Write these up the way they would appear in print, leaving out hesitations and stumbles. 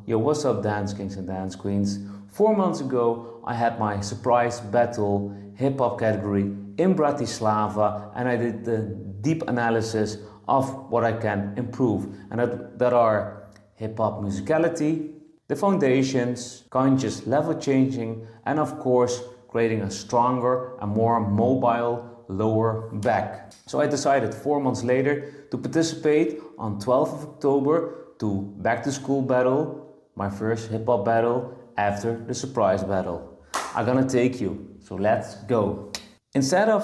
Yo, what's up, dance kings and dance queens? 4 months ago, I had my surprise battle hip hop category in Bratislava, and I did the deep analysis of what I can improve, and that are hip hop musicality, the foundations, conscious level changing, and of course, creating a stronger and more mobile lower back. So I decided 4 months later to participate on 12th of October to back to school battle, my first hip hop battle after the surprise battle. I'm gonna take you, so let's go. Instead of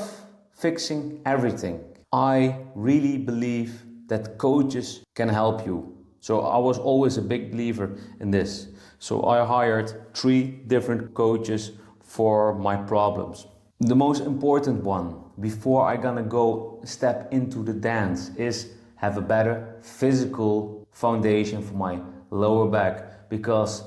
fixing everything, I really believe that coaches can help you. So I was always a big believer in this. So I hired 3 different coaches for my problems. The most important one, before I gonna go step into the dance, is have a better physical foundation for my lower back, because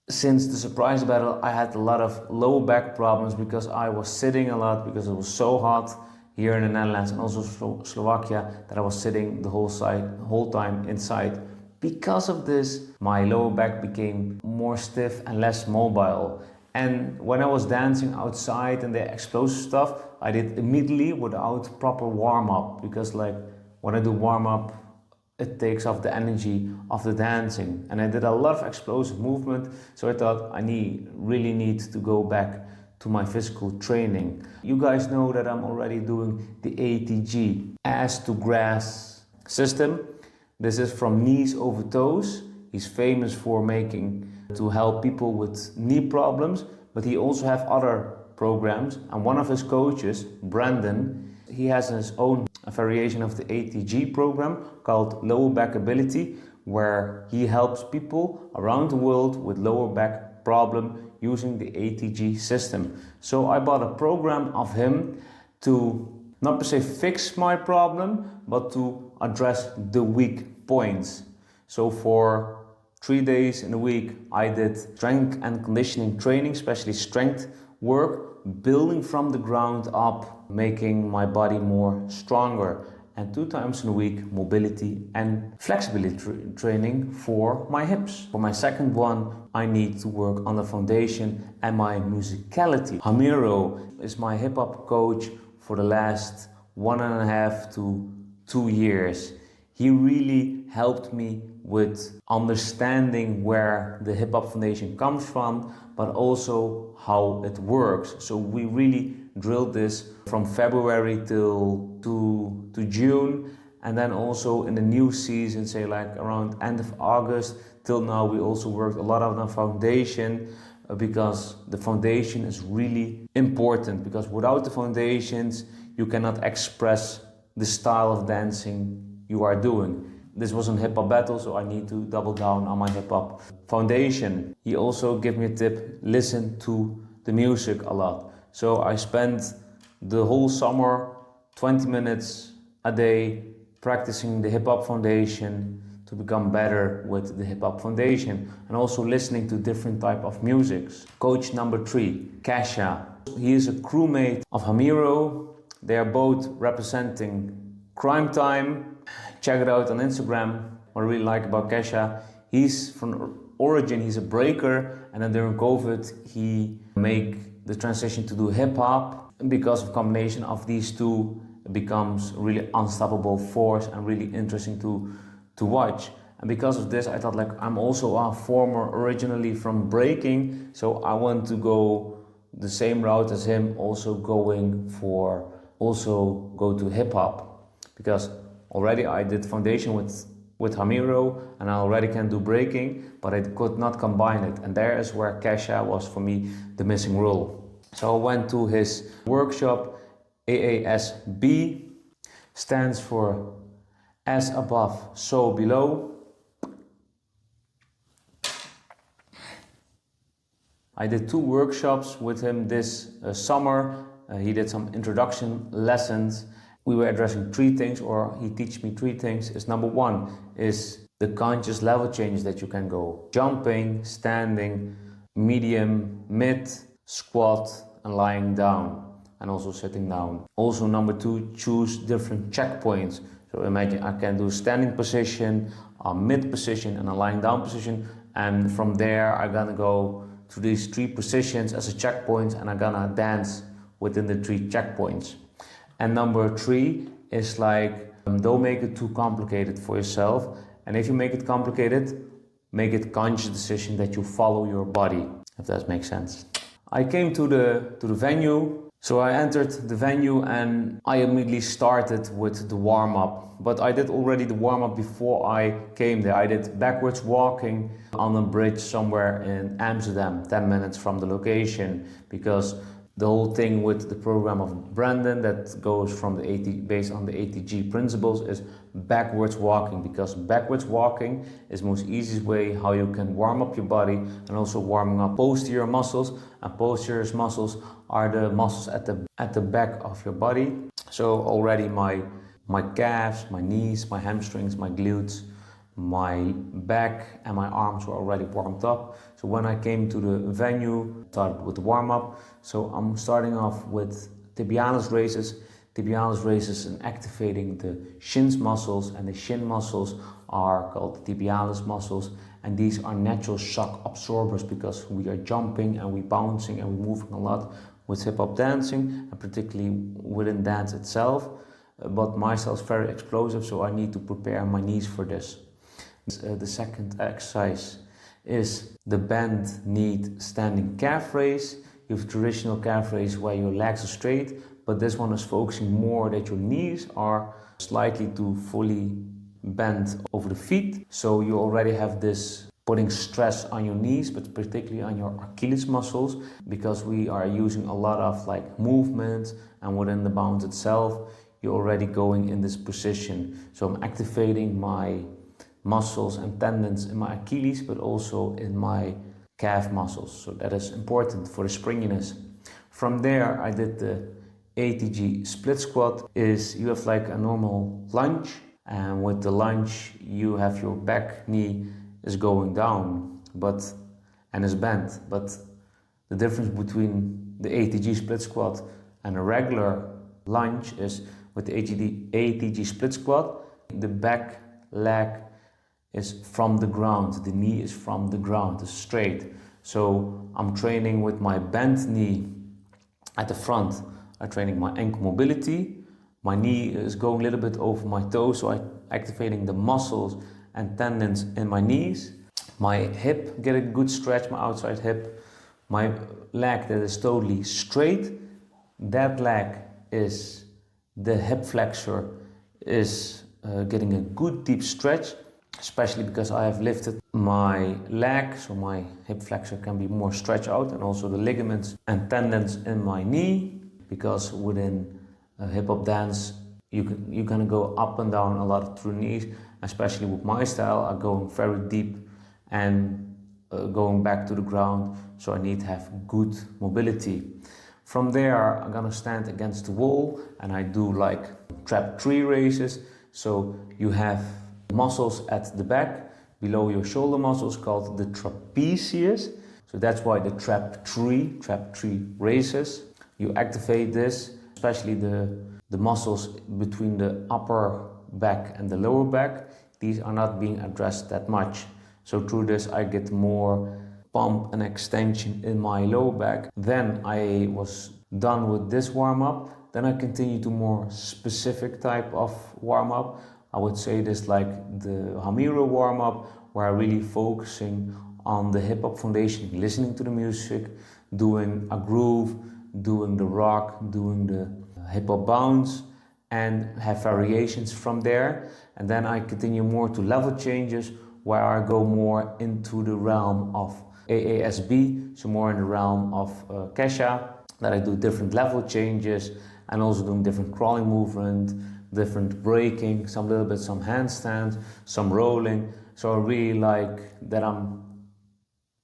since the surprise battle I had a lot of lower back problems because I was sitting a lot, because it was so hot here in the Netherlands and also Slovakia that I was sitting the whole time inside. Because of this, my lower back became more stiff and less mobile. And when I was dancing outside and the explosive stuff, I did immediately without proper warm-up, because like when I do warm-up, it takes off the energy of the dancing. And I did a lot of explosive movement, so I thought I really need to go back to my physical training. You guys know that I'm already doing the ATG, ass to grass system. This is from knees over toes. He's famous for to help people with knee problems, but he also have other programs. And one of his coaches, Brandon, he has his own variation of the ATG program called Lower Back Ability, where he helps people around the world with lower back problem using the ATG system. So I bought a program of him to not per se fix my problem, but to address the weak points. So for 3 days in a week, I did strength and conditioning training, especially strength work, building from the ground up, making my body more stronger. And 2 times in a week, mobility and flexibility training for my hips. For my second one, I need to work on the foundation and my musicality. Hamiro is my hip hop coach for the last 1.5 to 2 years. He really helped me with understanding where the hip hop foundation comes from, but also how it works. So we really drilled this from February to June, and then also in the new season, say like around end of August till now, we also worked a lot on the foundation, because the foundation is really important, because without the foundations you cannot express the style of dancing you are doing. This was a hip hop battle, so I need to double down on my hip hop foundation. He also gave me a tip: listen to the music a lot. So I spent the whole summer 20 minutes a day practicing the hip hop foundation to become better with the hip hop foundation, and also listening to different type of musics. Coach number 3, Kesha. He is a crewmate of Hamiro. They are both representing Crime Time. Check it out on Instagram. What I really like about Kesha, he's from origin, he's a breaker, and then during COVID he made the transition to do hip hop. And because of combination of these two, it becomes really unstoppable force and really interesting to watch. And because of this, I thought like I'm also a former originally from breaking, so I want to go the same route as him, also go to hip hop, because already I did foundation with Hamiro and I already can do breaking, but I could not combine it. And there is where Kesha was for me the missing role. So I went to his workshop. AASB stands for as above, so below. I did 2 workshops with him this summer. He did some introduction lessons. We were addressing 3 things, or he teach me 3 things. Is number 1 is the conscious level changes that you can go. Jumping, standing, medium, mid, squat, and lying down, and also sitting down. Also number 2, choose different checkpoints. So imagine I can do standing position, a mid position, and a lying down position, and from there I'm gonna go to these 3 positions as a checkpoint, and I'm gonna dance within the 3 checkpoints. And number 3 is like, don't make it too complicated for yourself, and if you make it complicated, make it conscious decision that you follow your body, if that makes sense. I came to the venue, so I entered the venue and I immediately started with the warm-up. But I did already the warm-up before I came there. I did backwards walking on a bridge somewhere in Amsterdam, 10 minutes from the location, because the whole thing with the program of Brandon that goes from the based on the ATG principles is backwards walking, because backwards walking is the most easiest way how you can warm up your body and also warming up posterior muscles, and posterior muscles are the muscles at the back of your body. So already my calves, my knees, my hamstrings, my glutes, my back and my arms were already warmed up. So when I came to the venue, started with the warm-up. So I'm starting off with tibialis raises. Tibialis raises and activating the shins muscles, and the shin muscles are called the tibialis muscles, and these are natural shock absorbers because we are jumping and we bouncing and we're moving a lot with hip-hop dancing, and particularly within dance itself. But my style is very explosive, so I need to prepare my knees for this. The second exercise is the bent knee standing calf raise. You have traditional calf raise where your legs are straight, but this one is focusing more that your knees are slightly to fully bent over the feet. So you already have this putting stress on your knees, but particularly on your Achilles muscles, because we are using a lot of like movement, and within the bounce itself, you're already going in this position. So I'm activating my muscles and tendons in my Achilles, but also in my calf muscles. So that is important for the springiness. From there, I did the ATG split squat. Is you have like a normal lunge, and with the lunge, you have your back knee is going down, and is bent. But the difference between the ATG split squat and a regular lunge is with the ATG split squat, the back leg is from the ground, the knee is from the ground, it's straight. So I'm training with my bent knee at the front. I'm training my ankle mobility. My knee is going a little bit over my toes, so I'm activating the muscles and tendons in my knees. My hip, get a good stretch, my outside hip. My leg that is totally straight, that leg is, the hip flexor is getting a good deep stretch, especially because I have lifted my leg, so my hip flexor can be more stretched out, and also the ligaments and tendons in my knee, because within hip-hop dance you're gonna go up and down a lot through knees, especially with my style. I'm going very deep and going back to the ground, so I need to have good mobility. From there, I'm gonna stand against the wall and I do like trap tree raises. So you have muscles at the back below your shoulder muscles called the trapezius. So that's why the trap tree raises. You activate this, especially the muscles between the upper back and the lower back. These are not being addressed that much. So through this I get more pump and extension in my lower back. Then I was done with this warm-up. Then I continue to more specific type of warm-up. I would say this like the Hamiro warm-up, where I'm really focusing on the hip-hop foundation, listening to the music, doing a groove, doing the rock, doing the hip-hop bounce, and have variations from there. And then I continue more to level changes, where I go more into the realm of AASB, so more in the realm of Kesha, that I do different level changes, and also doing different crawling movement, different breaking, some handstands, some rolling. So I really like that I'm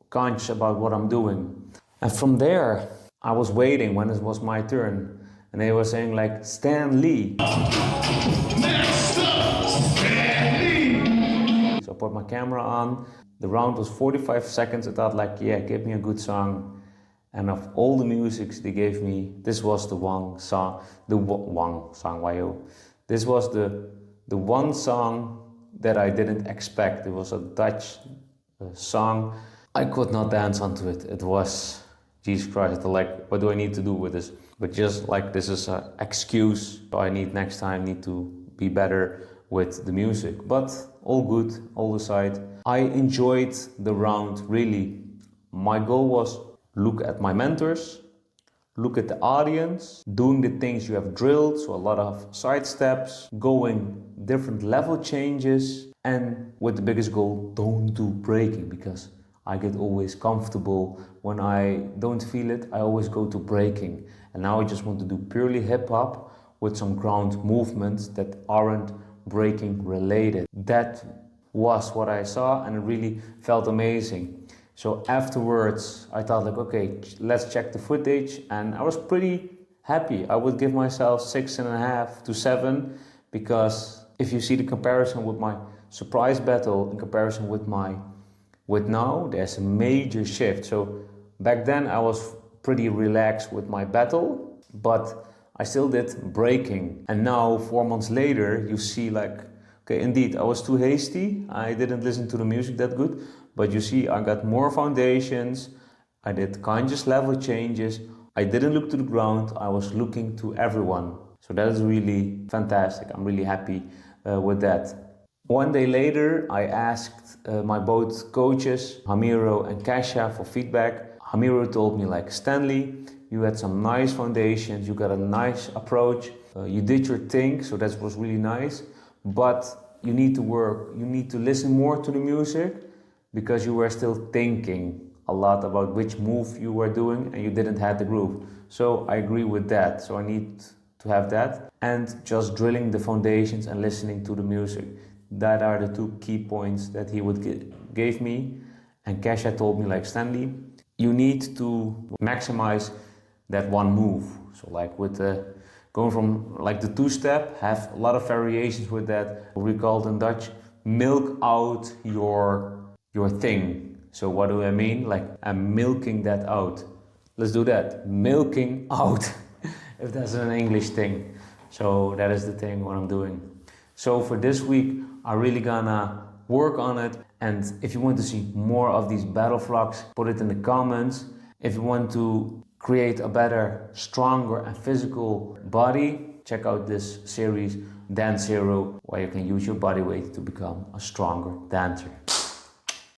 conscious about what I'm doing. And from there, I was waiting when it was my turn, and they were saying like, Stan Lee. Next up, Stan Lee. So I put my camera on. The round was 45 seconds. I thought like, yeah, give me a good song. And of all the musics they gave me, this was the one song, This was the one song that I didn't expect. It was a Dutch song. I could not dance onto it. It was, Jesus Christ, like, what do I need to do with this? But just like this is an excuse, so I need next time need to be better with the music. But all good, all aside. I enjoyed the round, really. My goal was look at my mentors, look at the audience, doing the things you have drilled, so a lot of side steps, going different level changes, and with the biggest goal, don't do breaking, because I get always comfortable when I don't feel it. I always go to breaking, and now I just want to do purely hip hop with some ground movements that aren't breaking related. That was what I saw, and it really felt amazing. So afterwards, I thought like, okay, let's check the footage, and I was pretty happy. I would give myself 6.5 to 7, because if you see the comparison with my surprise battle in comparison with now, there's a major shift. So back then I was pretty relaxed with my battle, but I still did breaking. And now 4 months later, you see like, okay, indeed, I was too hasty. I didn't listen to the music that good. But you see, I got more foundations. I did conscious level changes. I didn't look to the ground. I was looking to everyone. So that is really fantastic. I'm really happy with that. One day later, I asked my both coaches, Hamiro and Kasha, for feedback. Hamiro told me like, Stanley, you had some nice foundations. You got a nice approach. You did your thing, so that was really nice. But you need to work. You need to listen more to the music, because you were still thinking a lot about which move you were doing and you didn't have the groove. So I agree with that. So I need to have that. And just drilling the foundations and listening to the music. That are the two key points that he would gave me. And Kesha told me like, Stanley, you need to maximize that one move. So like with going from like the two-step, have a lot of variations with that. We call it in Dutch, milk out your thing. So what do I mean? Like, I'm milking that out. Let's do that. Milking out. If that's an English thing. So that is the thing what I'm doing. So for this week, I'm really gonna work on it. And if you want to see more of these battle vlogs, put it in the comments. If you want to create a better, stronger and physical body, check out this series, Dance Zero, where you can use your body weight to become a stronger dancer.